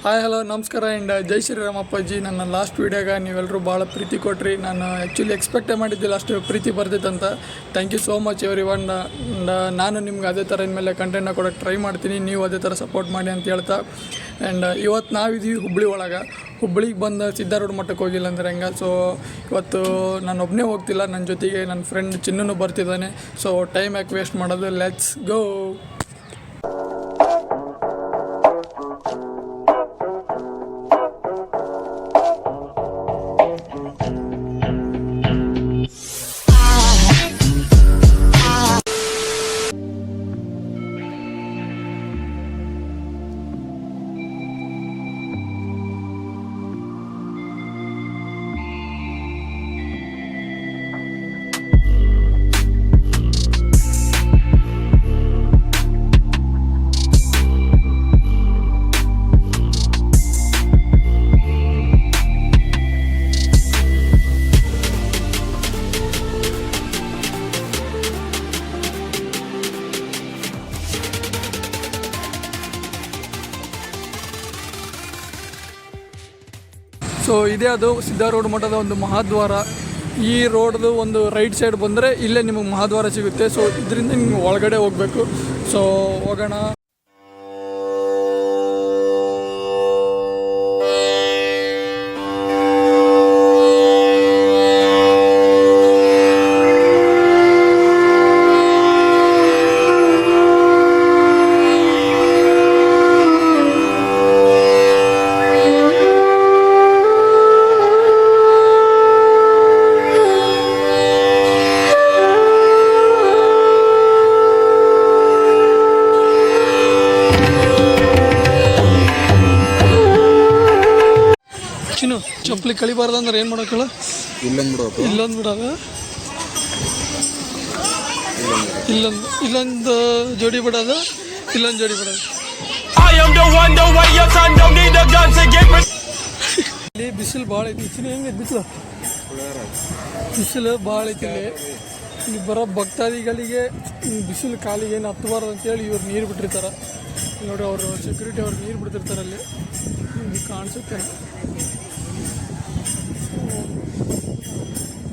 Hi hello ನಮಸ್ಕಾರ and ಜೈ ಶ್ರೀರಾಮ್ ಅಪ್ಪಾಜಿ. ನನ್ನ ಲಾಸ್ಟ್ ವೀಡಿಯೋಗೆ ನೀವೆಲ್ಲರೂ ಭಾಳ ಪ್ರೀತಿ ಕೊಟ್ರಿ. ನಾನು ಆ್ಯಕ್ಚುಲಿ ಎಕ್ಸ್ಪೆಕ್ಟೇ ಮಾಡಿದ್ದಿಲ್ಲ ಅಷ್ಟು ಪ್ರೀತಿ ಬರ್ತಿತ್ತಂತ. Thank you so much everyone. ನಾನು ನಿಮ್ಗೆ ಅದೇ ಥರ ಇನ್ಮೇಲೆ ಕಂಟೆಂಟ್ನ ಕೊಡೋಕ್ಕೆ ಟ್ರೈ ಮಾಡ್ತೀನಿ, ನೀವು ಅದೇ ಥರ ಸಪೋರ್ಟ್ ಮಾಡಿ ಅಂತ ಹೇಳ್ತಾ. ಆ್ಯಂಡ್ ಇವತ್ತು ನಾವಿದ್ದೀವಿ ಹುಬ್ಬಳ್ಳಿ ಒಳಗೆ. ಹುಬ್ಬಳ್ಳಿಗೆ ಬಂದು ಸಿದ್ಧಾರೂಢ ಮಠಕ್ಕೆ ಹೋಗಿಲ್ಲ ಅಂದ್ರೆ ಹೆಂಗೆ. ಸೊ ಇವತ್ತು ನಾನು ಒಬ್ಬನೇ ಹೋಗ್ತಿಲ್ಲ, ನನ್ನ ಜೊತೆಗೆ ನನ್ನ ಫ್ರೆಂಡ್ ಚಿನ್ನೂ ಬರ್ತಿದ್ದಾನೆ. ಸೊ ಟೈಮ್ ಯಾಕೆ ವೇಸ್ಟ್ ಮಾಡೋದು, ಲೆಟ್ಸ್ ಗೋ. ಸೊ ಇದೇ ಅದು ಸಿದ್ಧಾರೂಢ ಮಠದ ಒಂದು ಮಹಾದ್ವಾರ. ಈ ರೋಡ್ದು ಒಂದು ರೈಟ್ ಸೈಡ್ ಬಂದರೆ ಇಲ್ಲೇ ನಿಮಗೆ ಮಹಾದ್ವಾರ ಸಿಗುತ್ತೆ. ಸೊ ಇದರಿಂದ ನಿಮ್ಗೆ ಒಳಗಡೆ ಹೋಗಬೇಕು. ಸೊ ಹೋಗೋಣ. ಚಪ್ಪಲಿ ಕಳಿಬಾರ್ದು ಅಂದ್ರೆ ಏನು ಮಾಡೋಕ್ಕಲ್ಲ, ಇಲ್ಲೊಂದು ಬಿಡೋದು, ಇಲ್ಲೊಂದು ಜೋಡಿ ಬಿಡೋದು, ಇಲ್ಲೊಂದು ಜೋಡಿ ಬಿಡೋದು. ಇಲ್ಲಿ ಬಿಸಿಲು ಭಾಳ ಐತಿ. ಹೆಂಗೆ ಬಿಸಿಲು ಭಾಳ ಐತಿ. ಇಲ್ಲಿ ಬರೋ ಭಕ್ತಾದಿಗಳಿಗೆ ಬಿಸಿಲು ಕಾಲಿಗೆ ಏನು ಹತ್ತಬಾರ್ದು ಅಂತೇಳಿ ಇವ್ರು ನೀರು ಬಿಟ್ಟಿರ್ತಾರೆ ನೋಡಿ. ಅವರು ಸೆಕ್ಯೂರಿಟಿ ಅವ್ರು ನೀರು ಬಿಡ್ತಿರ್ತಾರೆ. ಅಲ್ಲಿ ನಿಮ್ಗೆ ಕಾಣಿಸುತ್ತೆ.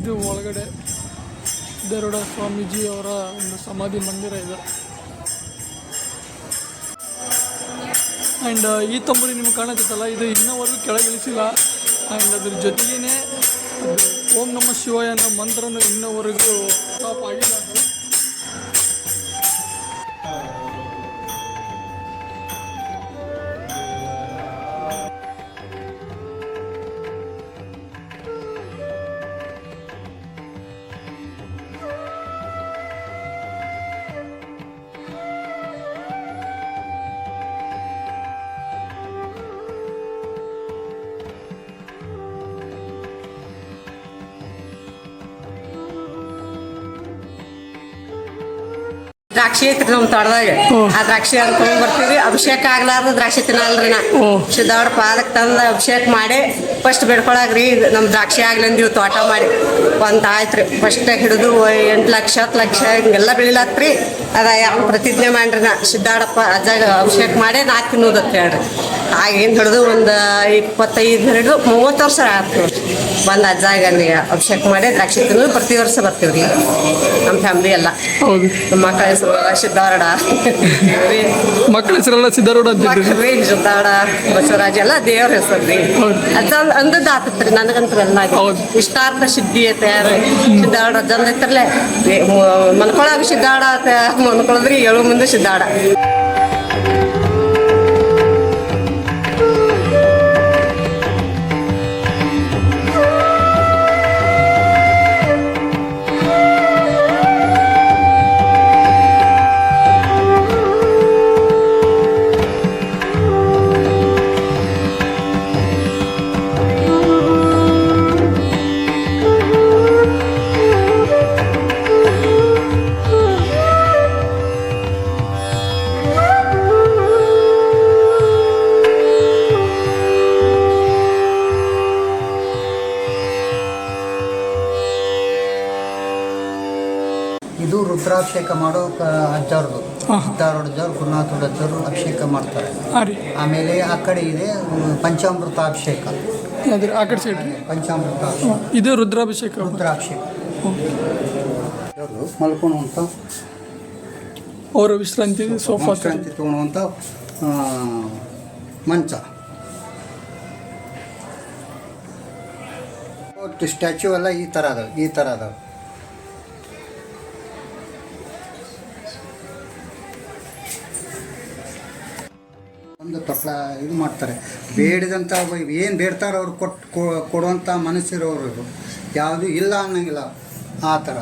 ಇದು ಒಳಗಡೆ ಸಿದ್ಧಾರೂಢ ಸ್ವಾಮೀಜಿ ಅವರ ಒಂದು ಸಮಾಧಿ ಮಂದಿರ ಇದೆ. ಆ್ಯಂಡ್ ಈ ತಂಬೂರಿ ನಿಮ್ಗೆ ಕಾಣುತ್ತಲ್ಲ, ಇದು ಇನ್ನೂವರೆಗೂ ಕೆಳಗೆ ಇಳಿಸಿಲ್ಲ. ಆ್ಯಂಡ್ ಅದ್ರ ಜೊತೆಗೇ ಓಂ ನಮಃ ಶಿವಾಯ ಅನ್ನೋ ಮಂತ್ರನೂ ಇನ್ನೂವರೆಗೂ ಸ್ಟಾಪ್ ಆಗಿಲ್ಲ. ಅದು ದ್ರಾಕ್ಷಿ ಐತ್ರಿ ನಮ್ಮ ತೋಟದಾಗ. ಆ ದ್ರಾಕ್ಷಿ ಅನ್ಕೊಂಡ್ ಬರ್ತೀವಿ. ಅಭಿಷೇಕ ಆಗ್ಲಾರ್ದ ದ್ರಾಕ್ಷಿ ತಿನ್ನಲ್ರಿ. ನಾ ಸಿದ್ಧಾರೂಢ ಪಾದಕ್ಕೆ ತಂದು ಅಭಿಷೇಕ ಮಾಡಿ ಫಸ್ಟ್ ಬೇಡ್ಕೊಳಗ್ರಿ ನಮ್ಮ ದ್ರಾಕ್ಷಿ ಆಗ್ಲಿ ಅಂದಿವಿ. ತೋಟ ಮಾಡಿ ಒಂದು ಆಯ್ತು ರೀ. ಫಸ್ಟ್ ಹಿಡಿದು 8 ಲಕ್ಷ 10 ಲಕ್ಷ ಹಿಂಗೆಲ್ಲ ಬೆಳಿಲತ್ರಿ. ಅದ ಯಾವ ಪ್ರತಿಜ್ಞೆ ಮಾಡ್ರಿ, ನಾ ಸಿದ್ಧಾರೂಢಪ್ಪ ಅಜ್ಜಾಗ ಅಭಿಷೇಕ ಮಾಡಿ ನಾ ತಿನ್ನೋದತ್ತ ಹೇಳ್ರಿ. ಆಗೇನು ಹಿಡಿದು ಒಂದು 25 ಹಿಡಿದು 30 ವರ್ಷ ಆಯ್ತು ಬಂದು ಅಜ್ಜಾಗ ಅಲ್ಲಿ ಅಭಿಷೇಕ ಮಾಡಿ ದ್ರಾಕ್ಷಿ ತಿನ್ನೋದು ಪ್ರತಿ ವರ್ಷ ಬರ್ತೀವ್ರಿ ನಮ್ಮ ಫ್ಯಾಮ್ಲಿ ಎಲ್ಲ. ನಮ್ಮ ಮಕ್ಕಳ ಹೆಸರು ಸಿದ್ಧಾರೂಢ, ಮಕ್ಕಳ ಹೆಸರೆಲ್ಲ ಸಿದ್ಧಾರೂಢ, ಸಿದ್ಧಾರೂಢ ಬಸವರಾಜ ಎಲ್ಲ ದೇವ್ರ ಹೆಸರು ರೀ. ಅಜ್ಜ ಅಂದದ್ದು ಆತತ್ರಿ. ನನಗಂತೂ ಎಲ್ಲ ಇಷ್ಟಾರ್ಥ ಸಿದ್ಧಿ ತಯಾರು ಸಿದ್ಧಾರೂಢ ಅಜ್ಜ ಅಂದೈತ್ರಲ್ಲೇ ಮನ್ಕೊಳಾಗ ಸಿದ್ಧಾರೂಢ ಮನ್ಕೊಳದ್ರಿ 7 ಮುಂದೆ ಸಿದ್ಧಾರೂಢ. ಇದು ರುದ್ರಾಭಿಷೇಕ ಮಾಡೋ ಅಜ್ಜವ್ರದ್ದು. ಹಾಂ ಹಾಂ ಸಿದ್ಧಾರೂಢದವ್ರು ಗುರುನಾಥರವರು ಅಭಿಷೇಕ ಮಾಡ್ತಾರೆ. ಹಾಂ ರೀ ಆಮೇಲೆ ಆ ಕಡೆ ಇದೆ ಪಂಚಾಮೃತ ಅಭಿಷೇಕ. ಅದ್ರ ಆ ಕಡೆ ಸೈಡ್ ರೀ. ಪಂಚಾಮೃತ ಇದು ರುದ್ರಾಭಿಷೇಕ. ರುದ್ರಾಭಿಷೇಕ ಮಲ್ಕೊಳ್ಳುವಂಥ, ಅವರ ವಿಶ್ರಾಂತಿ ಸೋಫಾ ವಿಶ್ರಾಂತಿ ತೊಗೊಳುವಂಥ ಮಂಚ. ಸ್ಟ್ಯಾಚ್ಯೂ ಎಲ್ಲ ಈ ಥರ ಅದಾವೆ. ಒಂದು ತೊಟ್ಲ ಇದು ಮಾಡ್ತಾರೆ. ಬೇಡಿದಂಥ ಏನು ಬೇಡ್ತಾರೋ ಅವ್ರು ಕೊಡುವಂಥ ಮನಸ್ಸಿರೋರು, ಯಾವುದು ಇಲ್ಲ ಅನ್ನೋಂಗಿಲ್ಲ ಆ ಥರ.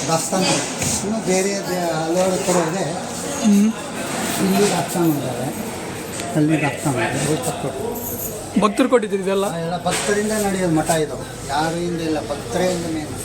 ದಾಸ್ತಾನು ಇನ್ನು ಬೇರೆ ಹಲವಾರು ಥರ ಇದೆ. ಇಲ್ಲಿ ದಾಸ್ತಾನು ಇದ್ದಾವೆ, ಅಲ್ಲಿ ದಾಸ್ತಾನು ಇದೆ. ಭಕ್ತರು ಕೊಟ್ಟಿದ್ದೀರಿ ಇದೆಲ್ಲ? ಎಲ್ಲ ಭಕ್ತರಿಂದ ನಡೆಯೋದು ಮಠ ಇದು, ಯಾರು ಇಲ್ಲ, ಭಕ್ತರಿಂದ ಮೇನು.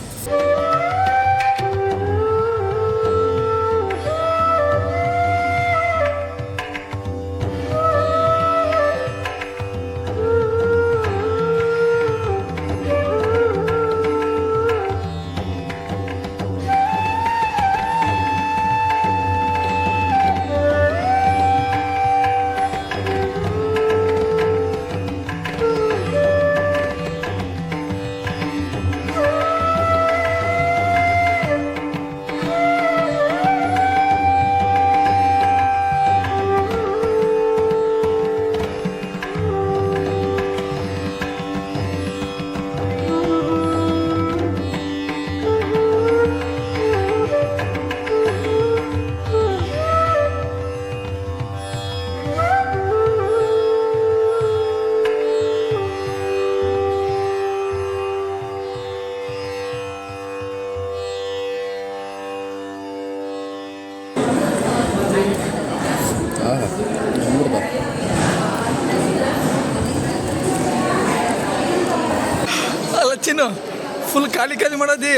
ಅಲ್ಲ ಚಿನ್ನು, ಫುಲ್ ಖಾಲಿ ಮಾಡೋದಿ.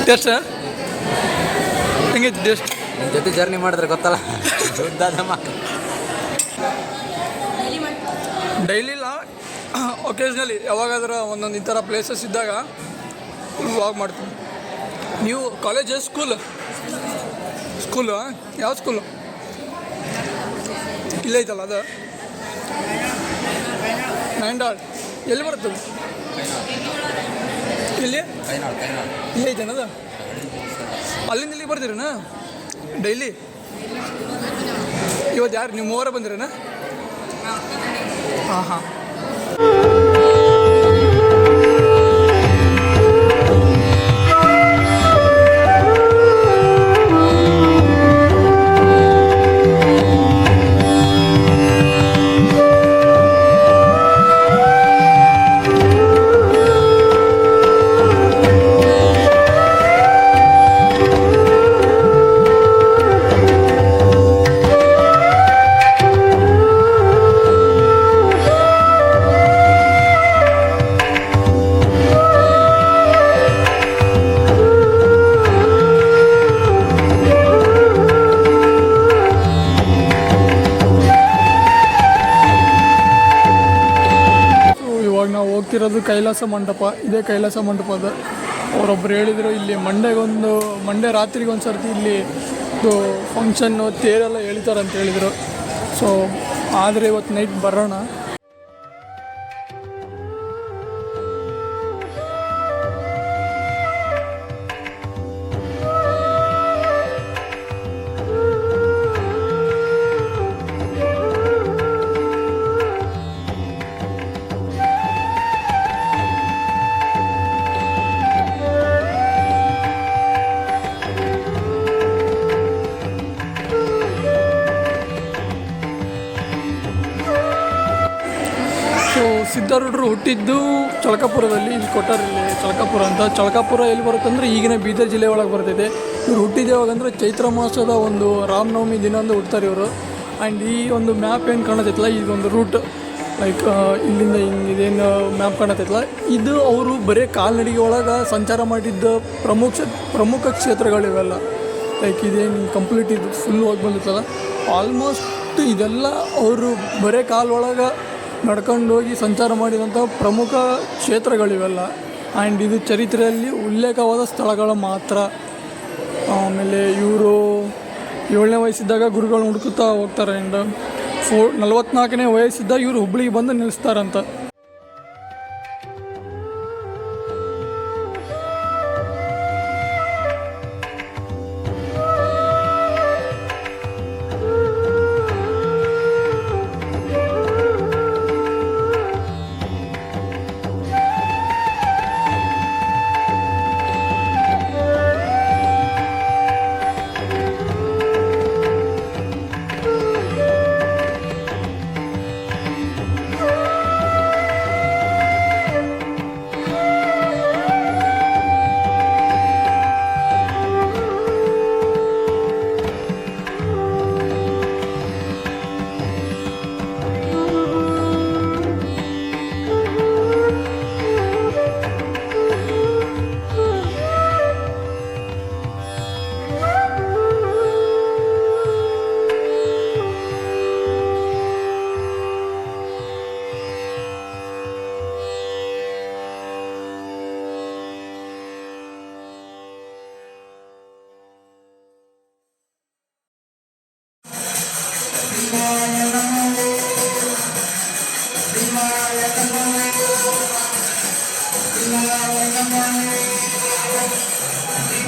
ಟೇಸ್ಟ್ ಹೆಂಗೈತಿ? ಟೇಸ್ಟ್ ನಿಮ್ಮ ಜೊತೆ ಜರ್ನಿ ಮಾಡಿದ್ರೆ ಗೊತ್ತಲ್ಲ, ಡೈಲಿ ಇಲ್ಲ, ಒಕೇಶ್ನಲಿ ಯಾವಾಗಾದ್ರೆ ಒಂದೊಂದು ಈ ಥರ ಪ್ಲೇಸಸ್ ಇದ್ದಾಗ ವಾಕ್ ಮಾಡ್ತೀನಿ. ನೀವು ಕಾಲೇಜ್ ಸ್ಕೂಲು ಯಾವ ಸ್ಕೂಲು? ಇಲ್ಲೇ ಐತಲ್ಲ ಅದು ನೈಂಡಾಳ್. ಎಲ್ಲಿ ಬರ್ತದೆ? ಇಲ್ಲಿ ಇಲ್ಲೇ ಐತೇನ ಅದು? ಅಲ್ಲಿಂದ ಇಲ್ಲಿಗೆ ಬರ್ತೀರಣ್ಣ ಡೈಲಿ? ಇವತ್ತು ಯಾರು ನೀವು ಮೂವರ ಬಂದಿರೇನ? ಹಾಂ ಹಾಂ. ಹೋಗ್ತಿರೋದು ಕೈಲಾಸ ಮಂಟಪ. ಇದೇ ಕೈಲಾಸ ಮಂಟಪ ಅದು. ಅವರೊಬ್ಬರು ಹೇಳಿದರು ಇಲ್ಲಿ ಮಂಡೇ ರಾತ್ರಿಗೆ ಒಂದು ಸರ್ತಿ ಇಲ್ಲಿ ಇದು ಫಂಕ್ಷನ್ನು ತೇರೆಲ್ಲ ಎಳಿತಾರೆ ಅಂತ ಹೇಳಿದರು. ಸೊ ಆದರೆ ಇವತ್ತು ನೈಟ್ ಬರೋಣ. ಸಿದ್ಧಾರೂಢರು ಹುಟ್ಟಿದ್ದು ಚಳಕಾಪುರದಲ್ಲಿ. ಇಲ್ಲಿ ಕೊಟ್ಟಾರ, ಇಲ್ಲಿ ಚಳಕಾಪುರ ಅಂತ. ಚಳಕಾಪುರ ಎಲ್ಲಿ ಬರುತ್ತೆ ಅಂದರೆ ಈಗಿನ ಬೀದರ್ ಜಿಲ್ಲೆ ಒಳಗೆ ಬರ್ತೈತೆ. ಇವ್ರು ಹುಟ್ಟಿದ್ದು ಯಾವಾಗಂದ್ರೆ ಚೈತ್ರ ಮಾಸದ ಒಂದು ರಾಮನವಮಿ ದಿನ ಒಂದು ಹುಡ್ತಾರೆ ಇವರು. ಆ್ಯಂಡ್ ಈ ಒಂದು ಮ್ಯಾಪ್ ಏನು ಕಾಣತೈತಲ್ಲ, ಇದೊಂದು ರೂಟ್ ಲೈಕ್ ಇಲ್ಲಿಂದ ಹಿಂಗೆ ಇದೇನು ಮ್ಯಾಪ್ ಕಾಣತ್ತೈತಲ್ಲ ಇದು ಅವರು ಬರೀ ಕಾಲ್ನಡಿಗೆ ಒಳಗೆ ಸಂಚಾರ ಮಾಡಿದ್ದ ಪ್ರಮುಖ ಕ್ಷೇತ್ರಗಳಿವೆಲ್ಲ. ಲೈಕ್ ಇದೇನು ಕಂಪ್ಲೀಟ್ ಇದು ಫುಲ್ ಹೋಗಿ ಬಂದಿತ್ತಲ್ಲ ಆಲ್ಮೋಸ್ಟ್ ಇದೆಲ್ಲ ಅವರು ಬರೀ ಕಾಲೊಳಗೆ ನಡ್ಕೊಂಡು ಹೋಗಿ ಸಂಚಾರ ಮಾಡಿದಂಥ ಪ್ರಮುಖ ಕ್ಷೇತ್ರಗಳಿವೆಲ್ಲ. ಆ್ಯಂಡ್ ಇದು ಚರಿತ್ರೆಯಲ್ಲಿ ಉಲ್ಲೇಖವಾದ ಸ್ಥಳಗಳು ಮಾತ್ರ. ಆಮೇಲೆ ಇವರು 7ನೇ ವಯಸ್ಸಿದ್ದಾಗ ಗುರುಗಳು ಹುಡುಕುತ್ತಾ ಹೋಗ್ತಾರೆ. ಆ್ಯಂಡ್ 44ನೇ ವಯಸ್ಸಿದ್ದಾಗ ಇವರು ಹುಬ್ಳಿಗೆ ಬಂದು ನಿಲ್ಲಿಸ್ತಾರಂತ.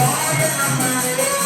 Bye.